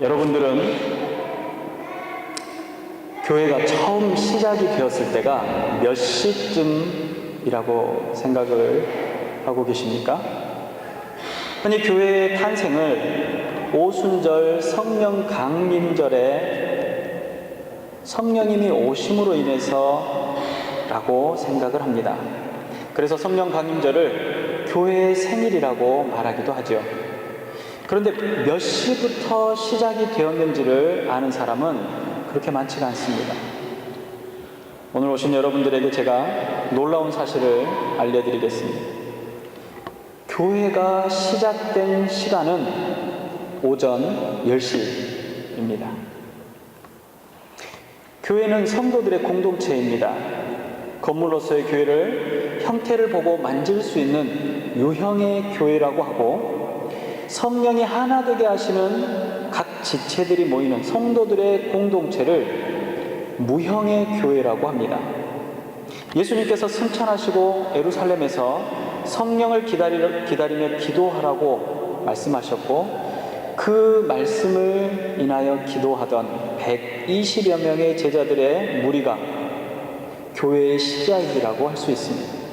여러분들은 교회가 처음 시작이 되었을 때가 몇 시쯤이라고 생각을 하고 계십니까? 흔히 교회의 탄생을 오순절 성령 강림절에 성령님이 오심으로 인해서 라고 생각을 합니다. 그래서 성령 강림절을 교회의 생일이라고 말하기도 하죠. 그런데 몇 시부터 시작이 되었는지를 아는 사람은 그렇게 많지가 않습니다. 오늘 오신 여러분들에게 제가 놀라운 사실을 알려드리겠습니다. 교회가 시작된 시간은 오전 10시입니다. 교회는 성도들의 공동체입니다. 건물로서의 교회를 형태를 보고 만질 수 있는 유형의 교회라고 하고, 성령이 하나 되게 하시는 각 지체들이 모이는 성도들의 공동체를 무형의 교회라고 합니다. 예수님께서 승천하시고 예루살렘에서 성령을 기다리며 기도하라고 말씀하셨고, 그 말씀을 인하여 기도하던 120여 명의 제자들의 무리가 교회의 시작이라고 할 수 있습니다.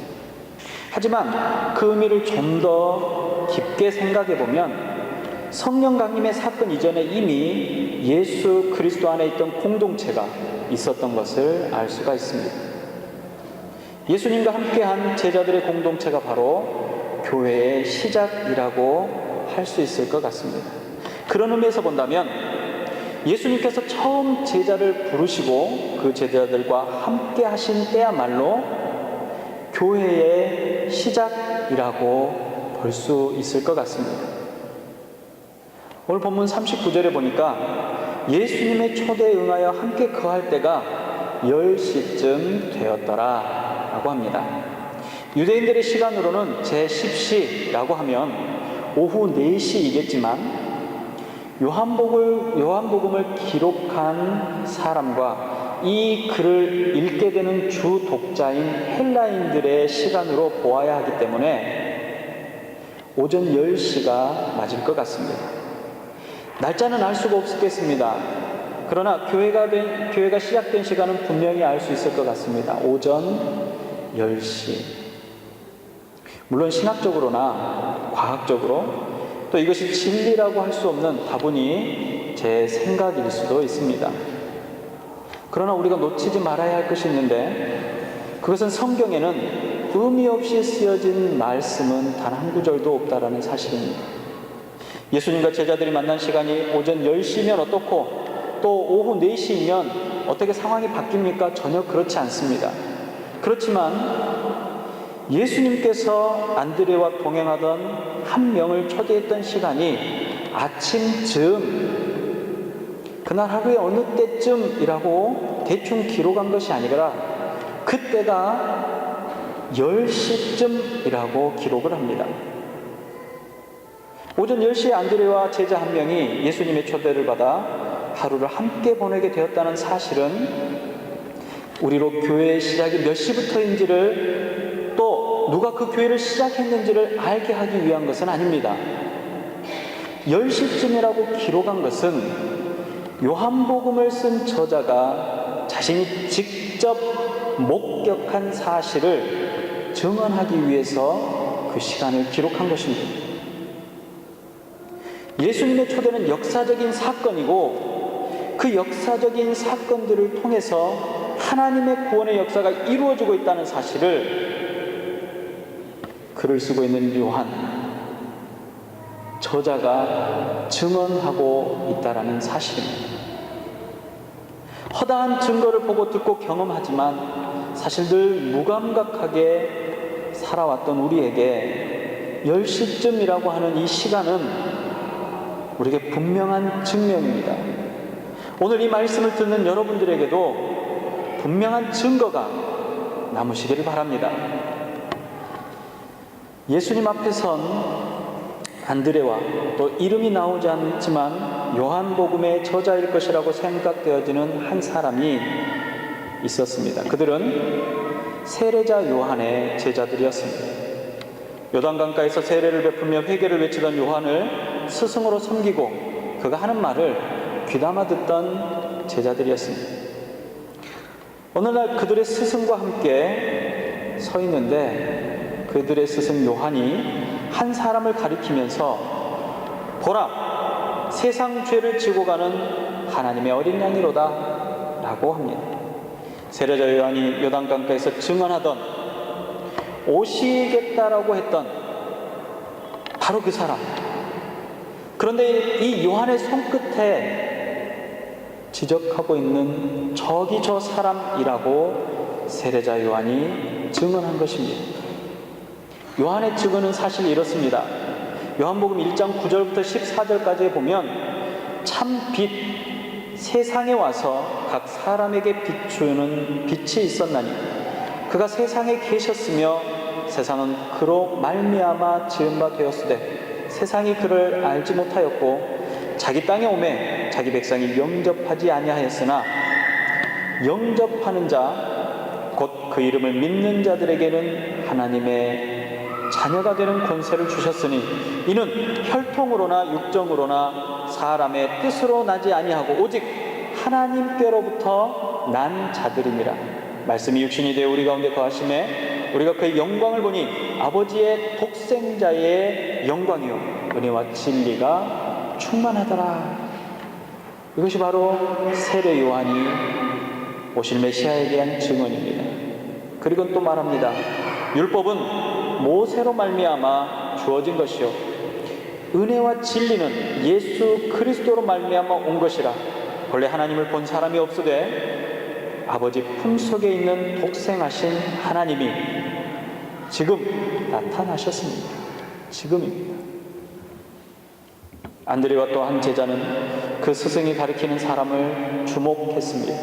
하지만 그 의미를 좀 더 깊게 생각해 보면 성령 강림의 사건 이전에 이미 예수 그리스도 안에 있던 공동체가 있었던 것을 알 수가 있습니다. 예수님과 함께한 제자들의 공동체가 바로 교회의 시작이라고 할 수 있을 것 같습니다. 그런 의미에서 본다면 예수님께서 처음 제자를 부르시고 그 제자들과 함께 하신 때야말로 교회의 시작이라고 볼 수 있을 것 같습니다. 오늘 본문 39절에 보니까 예수님의 초대에 응하여 함께 거할 때가 10시쯤 되었더라 라고 합니다. 유대인들의 시간으로는 제10시라고 하면 오후 4시이겠지만 요한복음을 기록한 사람과 이 글을 읽게 되는 주 독자인 헬라인들의 시간으로 보아야 하기 때문에 오전 10시가 맞을 것 같습니다. 날짜는 알 수가 없겠습니다. 그러나 교회가 시작된 시간은 분명히 알 수 있을 것 같습니다. 오전 10시. 물론 신학적으로나 과학적으로 또 이것이 진리라고 할 수 없는 다분히 제 생각일 수도 있습니다. 그러나 우리가 놓치지 말아야 할 것이 있는데, 그것은 성경에는 의미 없이 쓰여진 말씀은 단 한 구절도 없다라는 사실입니다. 예수님과 제자들이 만난 시간이 오전 10시면 어떻고 또 오후 4시면 어떻게 상황이 바뀝니까? 전혀 그렇지 않습니다. 그렇지만 예수님께서 안드레와 동행하던 한 명을 초대했던 시간이 아침쯤, 그날 하루의 어느 때쯤이라고 대충 기록한 것이 아니라 그때가 10시쯤이라고 기록을 합니다. 오전 10시에 안드레와 제자 한 명이 예수님의 초대를 받아 하루를 함께 보내게 되었다는 사실은 우리로 교회의 시작이 몇 시부터인지를, 또 누가 그 교회를 시작했는지를 알게 하기 위한 것은 아닙니다. 10시쯤이라고 기록한 것은 요한복음을 쓴 저자가 자신이 직접 목격한 사실을 증언하기 위해서 그 시간을 기록한 것입니다. 예수님의 초대는 역사적인 사건이고, 그 역사적인 사건들을 통해서 하나님의 구원의 역사가 이루어지고 있다는 사실을 글을 쓰고 있는 요한 저자가 증언하고 있다는 사실입니다. 허다한 증거를 보고 듣고 경험하지만 사실 늘 무감각하게 살아왔던 우리에게 10시쯤이라고 하는 이 시간은 우리에게 분명한 증명입니다. 오늘 이 말씀을 듣는 여러분들에게도 분명한 증거가 남으시기를 바랍니다. 예수님 앞에 선 안드레와 또 이름이 나오지 않지만 요한복음의 저자일 것이라고 생각되어지는 한 사람이 있었습니다. 그들은 세례자 요한의 제자들이었습니다. 요단강가에서 세례를 베풀며 회개를 외치던 요한을 스승으로 섬기고 그가 하는 말을 귀담아 듣던 제자들이었습니다. 어느 날 그들의 스승과 함께 서 있는데 그들의 스승 요한이 한 사람을 가리키면서 보라, 세상 죄를 지고 가는 하나님의 어린 양이로다 라고 합니다. 세례자 요한이 요단강가에서 증언하던, 오시겠다라고 했던 바로 그 사람. 그런데 이 요한의 손끝에 지적하고 있는 저기 저 사람이라고 세례자 요한이 증언한 것입니다. 요한의 증언은 사실 이렇습니다. 요한복음 1장 9절부터 14절까지에 보면 참 빛, 세상에 와서 각 사람에게 비추는 빛이 있었나니 그가 세상에 계셨으며 세상은 그로 말미암아 지은 바 되었으되 세상이 그를 알지 못하였고 자기 땅에 오매 자기 백성이 영접하지 아니하였으나 영접하는 자 곧 그 이름을 믿는 자들에게는 하나님의 자녀가 되는 권세를 주셨으니 이는 혈통으로나 육정으로나 사람의 뜻으로 나지 아니하고 오직 하나님께로부터 난 자들이니라. 말씀이 육신이 되어 우리 가운데 거하심에 우리가 그의 영광을 보니 아버지의 독생자의 영광이요 은혜와 진리가 충만하더라. 이것이 바로 세례 요한이 오실 메시아에 대한 증언입니다. 그리고 또 말합니다. 율법은 모세로 말미암아 주어진 것이요 은혜와 진리는 예수 그리스도로 말미암아 온 것이라. 본래 하나님을 본 사람이 없으되 아버지 품속에 있는 독생하신 하나님이 지금 나타나셨습니다. 지금입니다. 안드레와 또 한 제자는 그 스승이 가리키는 사람을 주목했습니다.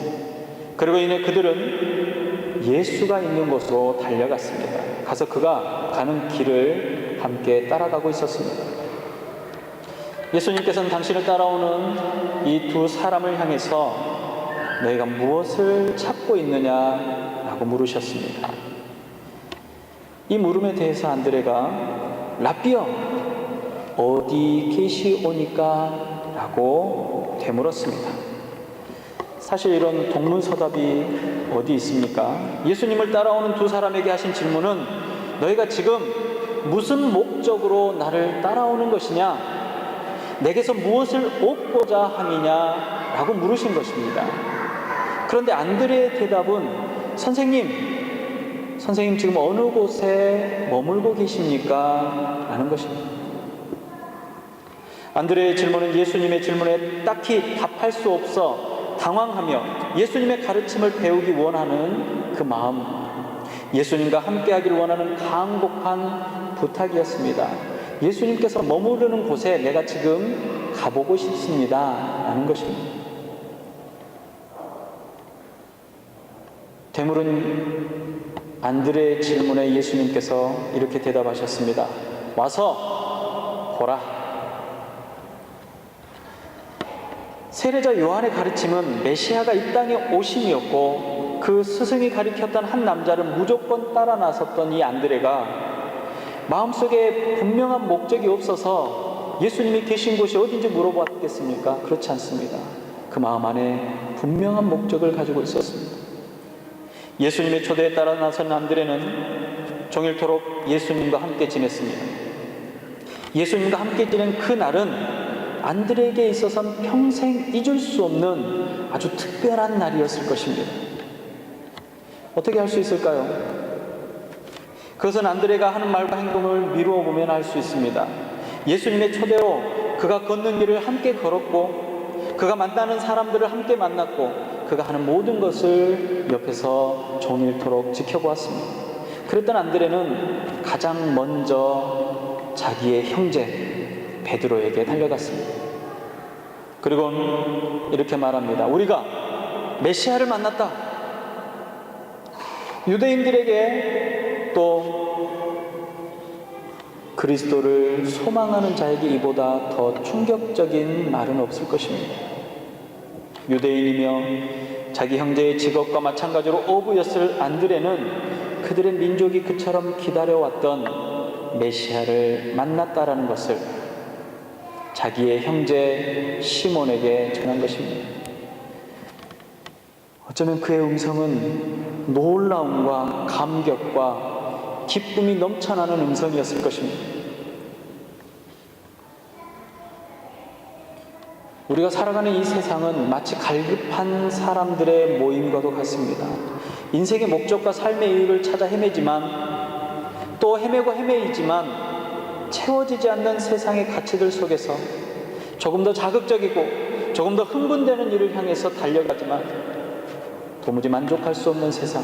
그리고 이내 그들은 예수가 있는 곳으로 달려갔습니다. 가서 그가 가는 길을 함께 따라가고 있었습니다. 예수님께서는 당신을 따라오는 이 두 사람을 향해서 너희가 무엇을 찾고 있느냐라고 물으셨습니다. 이 물음에 대해서 안드레가 라삐어 어디 계시오니까? 라고 되물었습니다. 사실 이런 동문서답이 어디 있습니까? 예수님을 따라오는 두 사람에게 하신 질문은 너희가 지금 무슨 목적으로 나를 따라오는 것이냐? 내게서 무엇을 얻고자 함이냐? 라고 물으신 것입니다. 그런데 안드레의 대답은 선생님 지금 어느 곳에 머물고 계십니까? 라는 것입니다. 안드레의 질문은 예수님의 질문에 딱히 답할 수 없어 당황하며 예수님의 가르침을 배우기 원하는 그 마음, 예수님과 함께하기를 원하는 간곡한 부탁이었습니다. 예수님께서 머무르는 곳에 내가 지금 가보고 싶습니다 라는 것입니다. 되물은 안드레의 질문에 예수님께서 이렇게 대답하셨습니다. 와서 보라. 세례자 요한의 가르침은 메시아가 이 땅에 오심이었고 그 스승이 가리켰던 한 남자를 무조건 따라 나섰던 이 안드레가 마음속에 분명한 목적이 없어서 예수님이 계신 곳이 어딘지 물어봤겠습니까? 그렇지 않습니다. 그 마음 안에 분명한 목적을 가지고 있었습니다. 예수님의 초대에 따라 나선 안드레는 종일토록 예수님과 함께 지냈습니다. 예수님과 함께 지낸 그 날은 안드레에게 있어서는 평생 잊을 수 없는 아주 특별한 날이었을 것입니다. 어떻게 할 수 있을까요? 그것은 안드레가 하는 말과 행동을 미루어 보면 알 수 있습니다. 예수님의 초대로 그가 걷는 길을 함께 걸었고 그가 만나는 사람들을 함께 만났고 그가 하는 모든 것을 옆에서 종일토록 지켜보았습니다. 그랬던 안드레는 가장 먼저 자기의 형제 베드로에게 달려갔습니다. 그리고 이렇게 말합니다. 우리가 메시아를 만났다. 유대인들에게 또 그리스도를 소망하는 자에게 이보다 더 충격적인 말은 없을 것입니다. 유대인이며 자기 형제의 직업과 마찬가지로 어부였을 안드레는 그들의 민족이 그처럼 기다려왔던 메시아를 만났다라는 것을 자기의 형제 시몬에게 전한 것입니다. 어쩌면 그의 음성은 놀라움과 감격과 기쁨이 넘쳐나는 음성이었을 것입니다. 우리가 살아가는 이 세상은 마치 갈급한 사람들의 모임과도 같습니다. 인생의 목적과 삶의 이유를 찾아 헤매지만, 또 헤매고 헤매이지만 채워지지 않는 세상의 가치들 속에서 조금 더 자극적이고 조금 더 흥분되는 일을 향해서 달려가지만 도무지 만족할 수 없는 세상,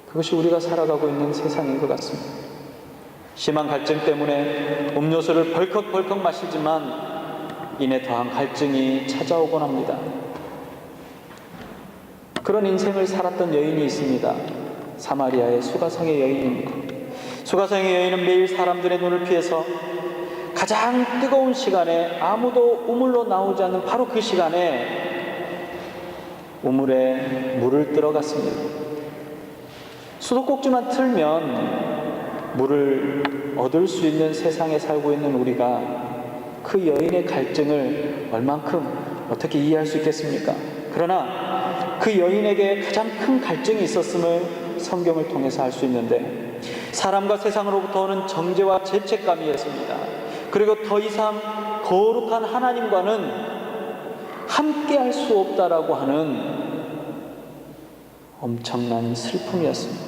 그것이 우리가 살아가고 있는 세상인 것 같습니다. 심한 갈증 때문에 음료수를 벌컥벌컥 마시지만 이내 더한 갈증이 찾아오곤 합니다. 그런 인생을 살았던 여인이 있습니다. 사마리아의 수가성의 여인입니다. 수가성의 여인은 매일 사람들의 눈을 피해서 가장 뜨거운 시간에, 아무도 우물로 나오지 않는 바로 그 시간에 우물에 물을 들어갔습니다. 수도꼭지만 틀면 물을 얻을 수 있는 세상에 살고 있는 우리가 그 여인의 갈증을 얼만큼 어떻게 이해할 수 있겠습니까? 그러나 그 여인에게 가장 큰 갈증이 있었음을 성경을 통해서 알 수 있는데, 사람과 세상으로부터 오는 정죄와 죄책감이었습니다. 그리고 더 이상 거룩한 하나님과는 함께 할 수 없다라고 하는 엄청난 슬픔이었습니다.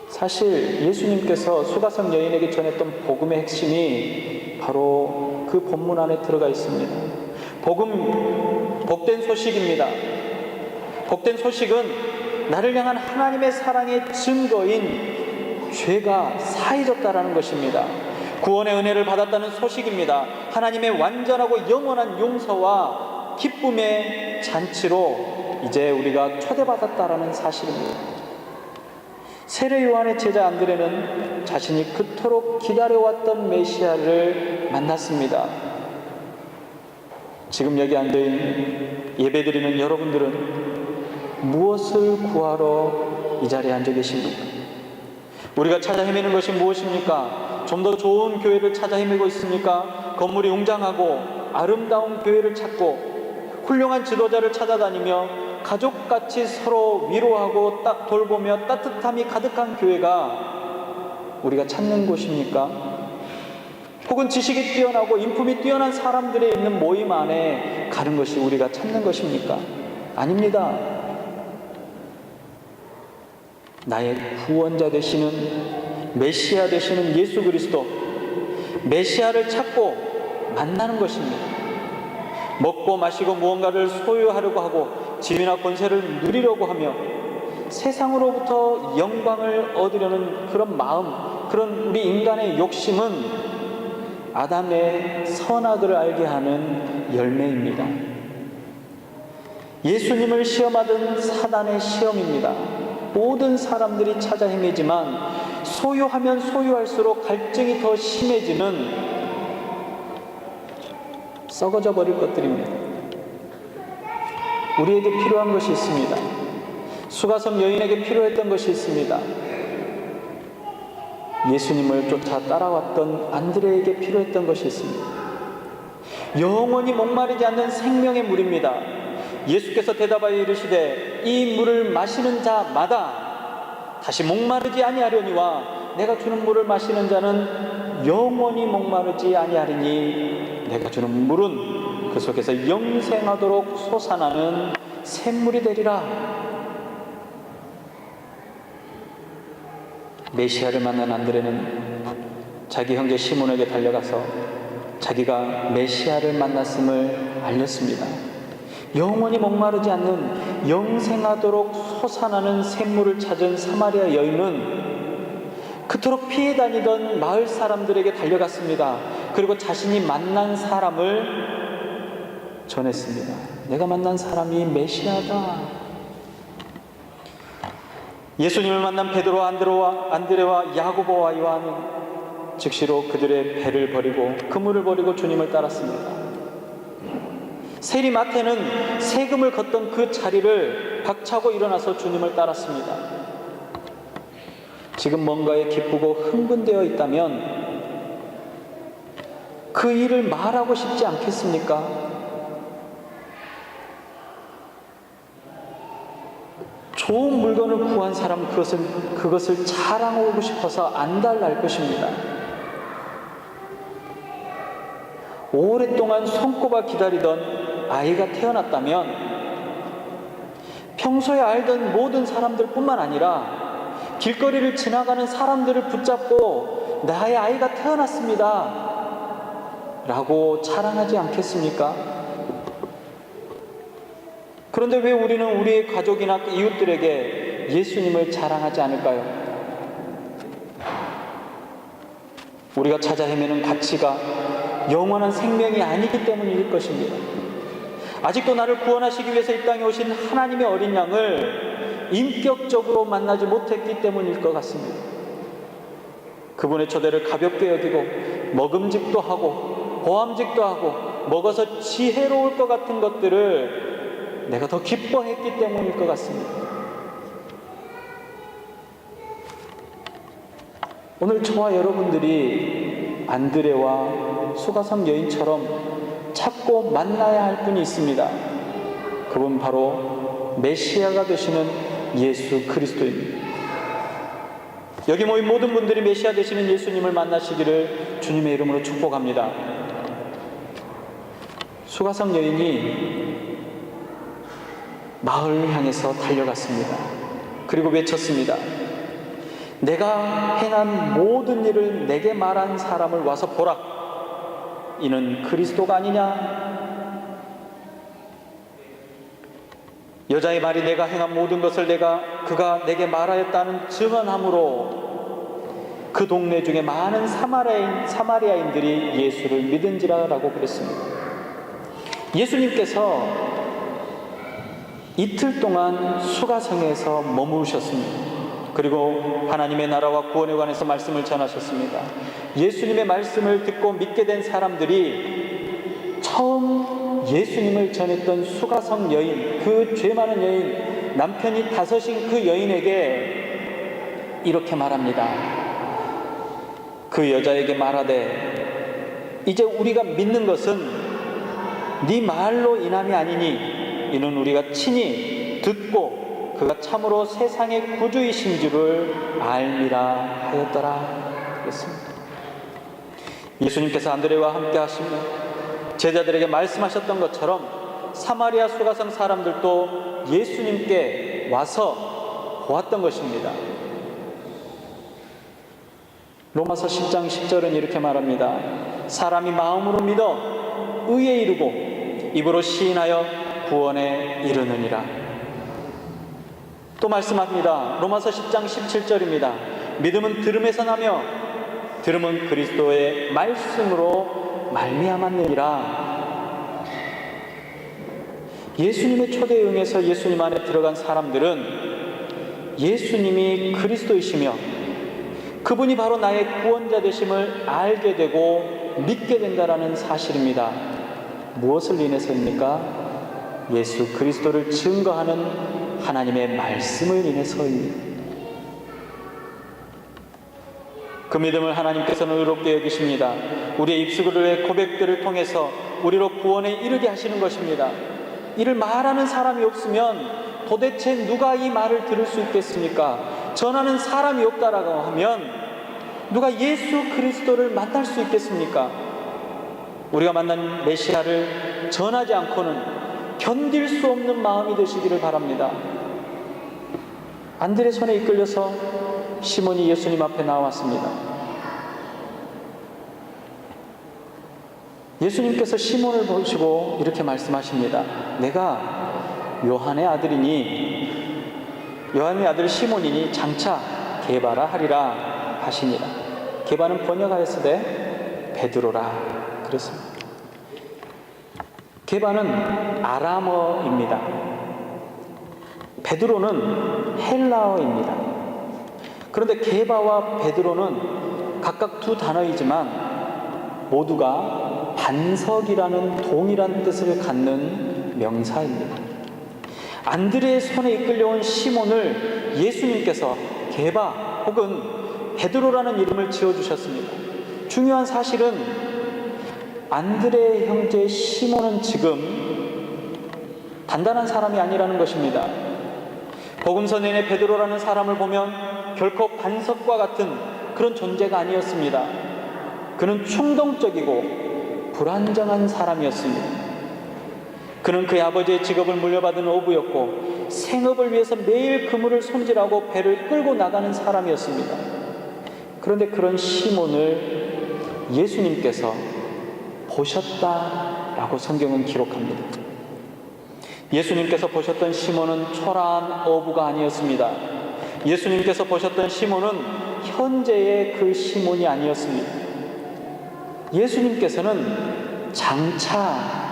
사실 예수님께서 수가성 여인에게 전했던 복음의 핵심이 바로 그 본문 안에 들어가 있습니다. 복된 소식입니다. 복된 소식은 나를 향한 하나님의 사랑의 증거인 죄가 사해졌다라는 것입니다. 구원의 은혜를 받았다는 소식입니다. 하나님의 완전하고 영원한 용서와 기쁨의 잔치로 이제 우리가 초대받았다라는 사실입니다. 세례 요한의 제자 안드레는 자신이 그토록 기다려왔던 메시아를 만났습니다. 지금 여기 앉아있는 예배드리는 여러분들은 무엇을 구하러 이 자리에 앉아 계십니까? 우리가 찾아 헤매는 것이 무엇입니까? 좀 더 좋은 교회를 찾아 헤매고 있습니까? 건물이 웅장하고 아름다운 교회를 찾고 훌륭한 지도자를 찾아다니며 가족같이 서로 위로하고 돌보며 따뜻함이 가득한 교회가 우리가 찾는 곳입니까? 혹은 지식이 뛰어나고 인품이 뛰어난 사람들이 있는 모임 안에 가는 것이 우리가 찾는 것입니까? 아닙니다. 나의 구원자 되시는, 메시아 되시는 예수 그리스도, 메시아를 찾고 만나는 것입니다. 먹고 마시고 무언가를 소유하려고 하고 지위나 권세를 누리려고 하며 세상으로부터 영광을 얻으려는 그런 마음, 그런 우리 인간의 욕심은 아담의 선악을 알게 하는 열매입니다. 예수님을 시험하던 사단의 시험입니다. 모든 사람들이 찾아 헤매지만 소유하면 소유할수록 갈증이 더 심해지는 썩어져 버릴 것들입니다. 우리에게 필요한 것이 있습니다. 수가성 여인에게 필요했던 것이 있습니다. 예수님을 쫓아 따라왔던 안드레에게 필요했던 것이 있습니다. 영원히 목마르지 않는 생명의 물입니다. 예수께서 대답하여 이르시되 이 물을 마시는 자마다 다시 목마르지 아니하려니와 내가 주는 물을 마시는 자는 영원히 목마르지 아니하리니 내가 주는 물은 그 속에서 영생하도록 솟아나는 샘물이 되리라. 메시아를 만난 안드레는 자기 형제 시몬에게 달려가서 자기가 메시아를 만났음을 알렸습니다. 영원히 목마르지 않는 영생하도록 솟아나는 샘물을 찾은 사마리아 여인은 그토록 피해 다니던 마을 사람들에게 달려갔습니다. 그리고 자신이 만난 사람을 전했습니다. 내가 만난 사람이 메시아다. 예수님을 만난 베드로, 안드레와 야고보와 요한은 즉시로 그들의 배를 버리고 그물을 버리고 주님을 따랐습니다. 세리마태는 세금을 걷던 그 자리를 박차고 일어나서 주님을 따랐습니다. 지금 뭔가에 기쁘고 흥분되어 있다면 그 일을 말하고 싶지 않겠습니까? 좋은 물건을 구한 사람은 그것을 자랑하고 싶어서 안달날 것입니다. 오랫동안 손꼽아 기다리던 아이가 태어났다면 평소에 알던 모든 사람들 뿐만 아니라 길거리를 지나가는 사람들을 붙잡고 나의 아이가 태어났습니다 라고 자랑하지 않겠습니까? 그런데 왜 우리는 우리의 가족이나 이웃들에게 예수님을 자랑하지 않을까요? 우리가 찾아 헤매는 가치가 영원한 생명이 아니기 때문일 것입니다. 아직도 나를 구원하시기 위해서 이 땅에 오신 하나님의 어린 양을 인격적으로 만나지 못했기 때문일 것 같습니다. 그분의 초대를 가볍게 여기고 먹음직도 하고 보암직도 하고 먹어서 지혜로울 것 같은 것들을 내가 더 기뻐했기 때문일 것 같습니다. 오늘 저와 여러분들이 안드레와 수가성 여인처럼 찾고 만나야 할 분이 있습니다. 그분 바로 메시아가 되시는 예수 그리스도입니다. 여기 모인 모든 분들이 메시아 되시는 예수님을 만나시기를 주님의 이름으로 축복합니다. 수가성 여인이 마을을 향해서 달려갔습니다. 그리고 외쳤습니다. 내가 행한 모든 일을 내게 말한 사람을 와서 보라. 이는 그리스도가 아니냐? 여자의 말이 내가 행한 모든 것을 그가 내게 말하였다는 증언함으로 그 동네 중에 많은 사마리아인들이 예수를 믿은지라라고 그랬습니다. 예수님께서 이틀 동안 수가성에서 머무르셨습니다. 그리고 하나님의 나라와 구원에 관해서 말씀을 전하셨습니다. 예수님의 말씀을 듣고 믿게 된 사람들이 처음 예수님을 전했던 수가성 여인, 그 죄 많은 여인, 남편이 5인 그 여인에게 이렇게 말합니다. 그 여자에게 말하되 이제 우리가 믿는 것은 네 말로 인함이 아니니 이는 우리가 친히 듣고 그가 참으로 세상의 구주이신 줄을 알미라 하였더라 그랬습니다. 예수님께서 안드레와 함께 하시며 제자들에게 말씀하셨던 것처럼 사마리아 수가성 사람들도 예수님께 와서 보았던 것입니다. 로마서 10장 10절은 이렇게 말합니다. 사람이 마음으로 믿어 의에 이르고 입으로 시인하여 구원에 이르느니라. 또 말씀합니다. 로마서 10장 17절입니다. 믿음은 들음에서 나며 들음은 그리스도의 말씀으로 말미암았느니라. 예수님의 초대에 응해서 예수님 안에 들어간 사람들은 예수님이 그리스도이시며 그분이 바로 나의 구원자 되심을 알게 되고 믿게 된다라는 사실입니다. 무엇을 인해서입니까? 예수 그리스도를 증거하는 하나님의 말씀을 인해서입니다. 그 믿음을 하나님께서는 의롭게 여기십니다. 우리의 입술의 고백들을 통해서 우리로 구원에 이르게 하시는 것입니다. 이를 말하는 사람이 없으면 도대체 누가 이 말을 들을 수 있겠습니까? 전하는 사람이 없다라고 하면 누가 예수 그리스도를 만날 수 있겠습니까? 우리가 만난 메시아를 전하지 않고는 견딜 수 없는 마음이 되시기를 바랍니다. 안드레 손에 이끌려서 시몬이 예수님 앞에 나왔습니다. 예수님께서 시몬을 보시고 이렇게 말씀하십니다. 내가 요한의 아들이니 요한의 아들 시몬이니 장차 게바라 하리라 하시니라. 게바는 번역하였으되 베드로라 그랬습니다. 게바는 아람어입니다. 베드로는 헬라어입니다. 그런데 게바와 베드로는 각각 두 단어이지만 모두가 반석이라는 동일한 뜻을 갖는 명사입니다. 안드레의 손에 이끌려온 시몬을 예수님께서 게바 혹은 베드로라는 이름을 지어주셨습니다. 중요한 사실은 안드레의 형제 시몬은 지금 단단한 사람이 아니라는 것입니다. 복음서 내내 베드로라는 사람을 보면 결코 반석과 같은 그런 존재가 아니었습니다. 그는 충동적이고 불안정한 사람이었습니다. 그는 그의 아버지의 직업을 물려받은 어부였고 생업을 위해서 매일 그물을 손질하고 배를 끌고 나가는 사람이었습니다. 그런데 그런 시몬을 예수님께서 보셨다라고 성경은 기록합니다. 예수님께서 보셨던 시몬은 초라한 어부가 아니었습니다. 예수님께서 보셨던 시몬은 현재의 그 시몬이 아니었습니다. 예수님께서는 장차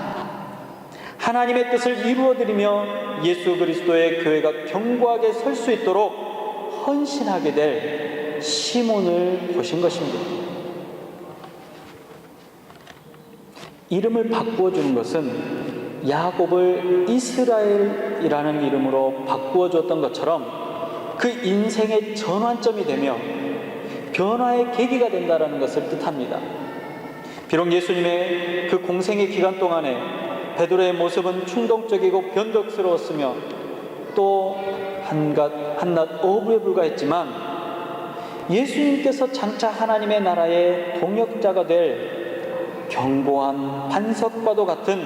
하나님의 뜻을 이루어드리며 예수 그리스도의 교회가 견고하게 설 수 있도록 헌신하게 될 시몬을 보신 것입니다. 이름을 바꾸어 주는 것은 야곱을 이스라엘이라는 이름으로 바꾸어 주었던 것처럼 그 인생의 전환점이 되며 변화의 계기가 된다는 것을 뜻합니다. 비록 예수님의 그 공생의 기간 동안에 베드로의 모습은 충동적이고 변덕스러웠으며 또 한낱 어부에 불과했지만 예수님께서 장차 하나님의 나라의 동역자가 될 견고한 반석과도 같은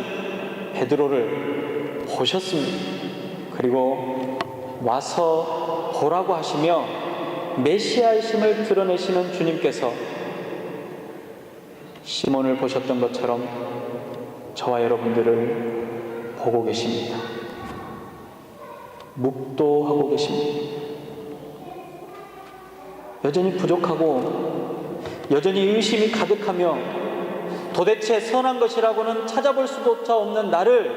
베드로를 보셨습니다. 그리고 와서 보라고 하시며 메시아이심을 드러내시는 주님께서 시몬을 보셨던 것처럼 저와 여러분들을 보고 계십니다. 묵도하고 계십니다. 여전히 부족하고 여전히 의심이 가득하며 도대체 선한 것이라고는 찾아볼 수조차 없는 나를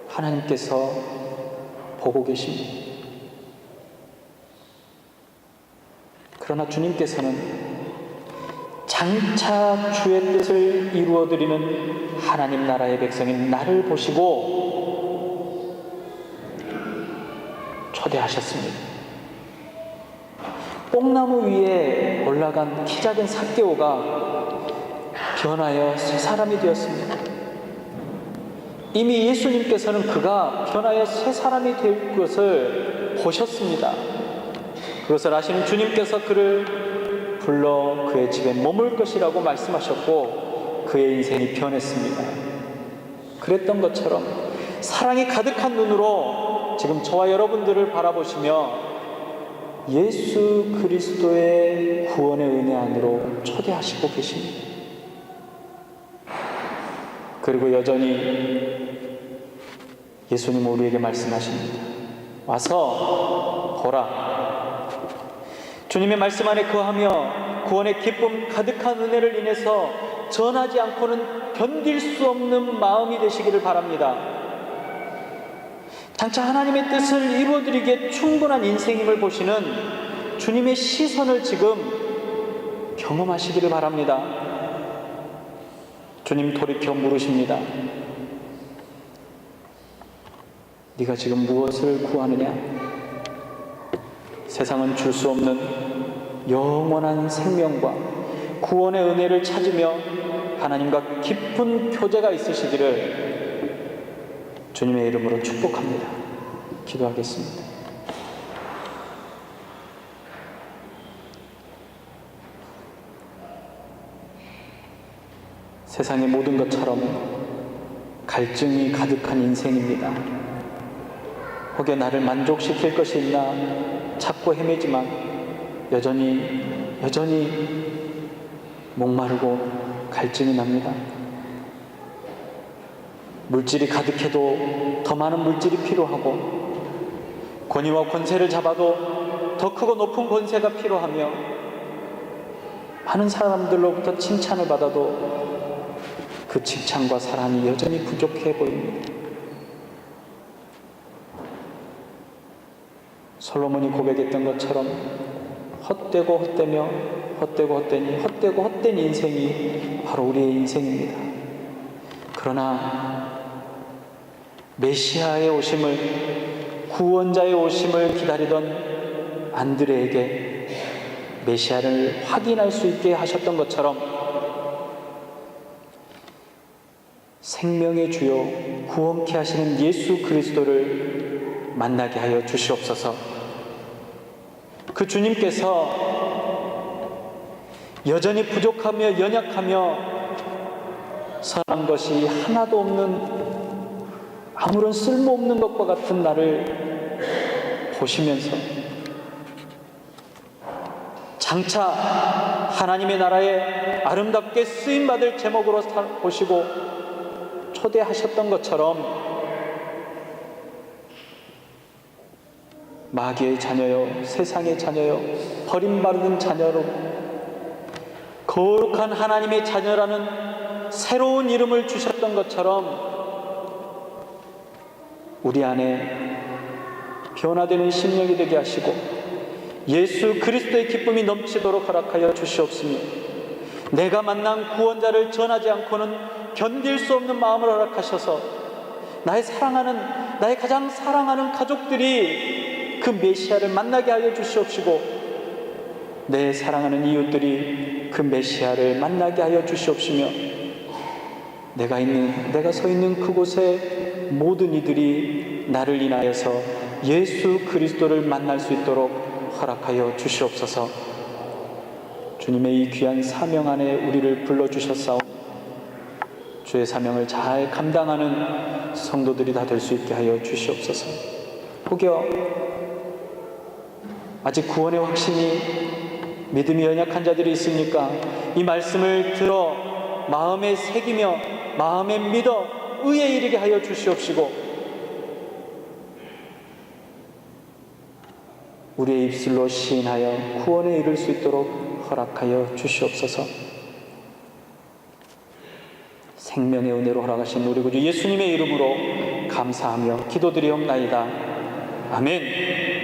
하나님께서 보고 계십니다. 그러나 주님께서는 장차 주의 뜻을 이루어드리는 하나님 나라의 백성인 나를 보시고 초대하셨습니다. 뽕나무 위에 올라간 키 작은 삭개오가 변하여 새 사람이 되었습니다. 이미 예수님께서는 그가 변하여 새 사람이 될 것을 보셨습니다. 그것을 아시는 주님께서 그를 불러 그의 집에 머물 것이라고 말씀하셨고 그의 인생이 변했습니다. 그랬던 것처럼 사랑이 가득한 눈으로 지금 저와 여러분들을 바라보시며 예수 그리스도의 구원의 은혜 안으로 초대하시고 계십니다. 그리고 여전히 예수님 우리에게 말씀하십니다. 와서 보라. 주님의 말씀 안에 거하며 구원의 기쁨 가득한 은혜를 인해서 전하지 않고는 견딜 수 없는 마음이 되시기를 바랍니다. 장차 하나님의 뜻을 이루어드리기에 충분한 인생임을 보시는 주님의 시선을 지금 경험하시기를 바랍니다. 주님 돌이켜 물으십니다. 네가 지금 무엇을 구하느냐? 세상은 줄 수 없는 영원한 생명과 구원의 은혜를 찾으며 하나님과 깊은 교제가 있으시기를 주님의 이름으로 축복합니다. 기도하겠습니다. 세상의 모든 것처럼 갈증이 가득한 인생입니다. 혹여 나를 만족시킬 것이 있나 찾고 헤매지만 여전히 목마르고 갈증이 납니다. 물질이 가득해도 더 많은 물질이 필요하고 권위와 권세를 잡아도 더 크고 높은 권세가 필요하며 많은 사람들로부터 칭찬을 받아도 그 칭찬과 사랑이 여전히 부족해 보입니다. 솔로몬이 고백했던 것처럼 헛되고 헛되며 헛되고 헛되니 헛되고 헛된 인생이 바로 우리의 인생입니다. 그러나 메시아의 오심을, 구원자의 오심을 기다리던 안드레에게 메시아를 확인할 수 있게 하셨던 것처럼 생명의 주요 구원케 하시는 예수 그리스도를 만나게 하여 주시옵소서. 그 주님께서 여전히 부족하며 연약하며 선한 것이 하나도 없는 아무런 쓸모없는 것과 같은 나를 보시면서 장차 하나님의 나라에 아름답게 쓰임받을 제목으로 보시고 초대하셨던 것처럼 마귀의 자녀요, 세상의 자녀요, 버림받은 자녀로 거룩한 하나님의 자녀라는 새로운 이름을 주셨던 것처럼 우리 안에 변화되는 심령이 되게 하시고 예수 그리스도의 기쁨이 넘치도록 허락하여 주시옵시며, 내가 만난 구원자를 전하지 않고는 견딜 수 없는 마음을 허락하셔서 나의 가장 사랑하는 가족들이 그 메시아를 만나게 하여 주시옵시고, 내 사랑하는 이웃들이 그 메시아를 만나게 하여 주시옵시며, 내가 서 있는 그곳에 모든 이들이 나를 인하여서 예수 그리스도를 만날 수 있도록 허락하여 주시옵소서. 주님의 이 귀한 사명 안에 우리를 불러주셨사오니 주의 사명을 잘 감당하는 성도들이 다 될 수 있게 하여 주시옵소서. 혹여 아직 구원의 확신이 믿음이 연약한 자들이 있습니까? 이 말씀을 들어 마음에 새기며 마음에 믿어 의에 이르게 하여 주시옵시고, 우리의 입술로 시인하여 구원에 이를 수 있도록 허락하여 주시옵소서. 생명의 은혜로 허락하신 우리 구주 예수님의 이름으로 감사하며 기도드리옵나이다. 아멘.